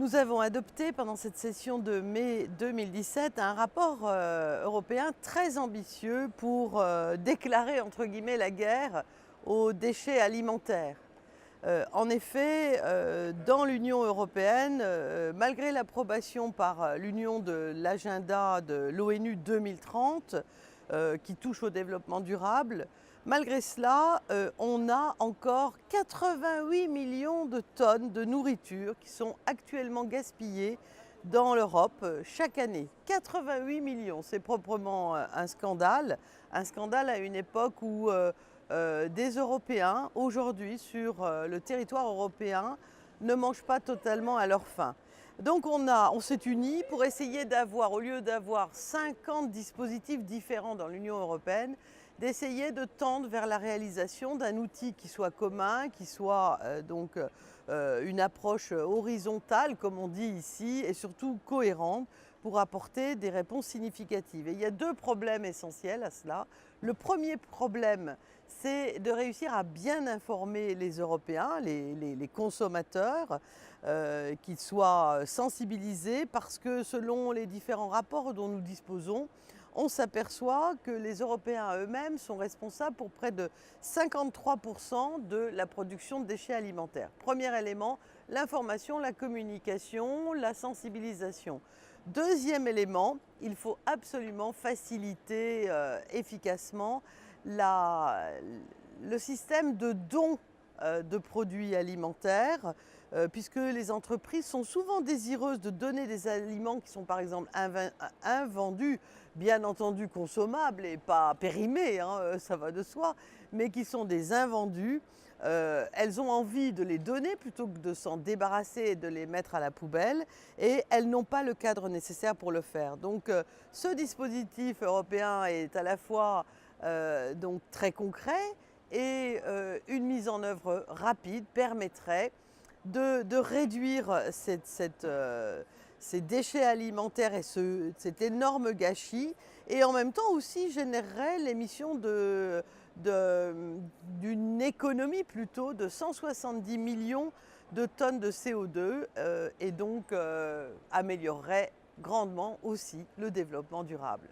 Nous avons adopté pendant cette session de mai 2017 un rapport européen très ambitieux pour déclarer entre guillemets la guerre aux déchets alimentaires. En effet, dans l'Union européenne, malgré l'approbation par l'Union de l'agenda de l'ONU 2030 qui touche au développement durable, malgré cela, on a encore 88 millions de tonnes de nourriture qui sont actuellement gaspillées dans l'Europe chaque année. 88 millions, c'est proprement un scandale à une époque où des Européens, aujourd'hui, sur le territoire européen, ne mangent pas totalement à leur faim. Donc on s'est unis pour essayer d'avoir, au lieu d'avoir 50 dispositifs différents dans l'Union européenne, d'essayer de tendre vers la réalisation d'un outil qui soit commun, qui soit une approche horizontale, comme on dit ici, et surtout cohérente, pour apporter des réponses significatives. Et il y a deux problèmes essentiels à cela. Le premier problème, c'est de réussir à bien informer les Européens, les consommateurs, qu'ils soient sensibilisés, parce que selon les différents rapports dont nous disposons, on s'aperçoit que les Européens eux-mêmes sont responsables pour près de 53% de la production de déchets alimentaires. Premier élément, l'information, la communication, la sensibilisation. Deuxième élément, il faut absolument faciliter efficacement le système de dons de produits alimentaires, puisque les entreprises sont souvent désireuses de donner des aliments qui sont par exemple invendus, bien entendu consommables et pas périmés, hein, ça va de soi, mais qui sont des invendus. Elles ont envie de les donner plutôt que de s'en débarrasser et de les mettre à la poubelle, et elles n'ont pas le cadre nécessaire pour le faire. Donc ce dispositif européen est à la fois donc très concret, et une mise en œuvre rapide permettrait de réduire ces déchets alimentaires et cet énorme gâchis, et en même temps aussi générerait l'émission d'une économie plutôt de 170 millions de tonnes de CO2 et donc améliorerait grandement aussi le développement durable.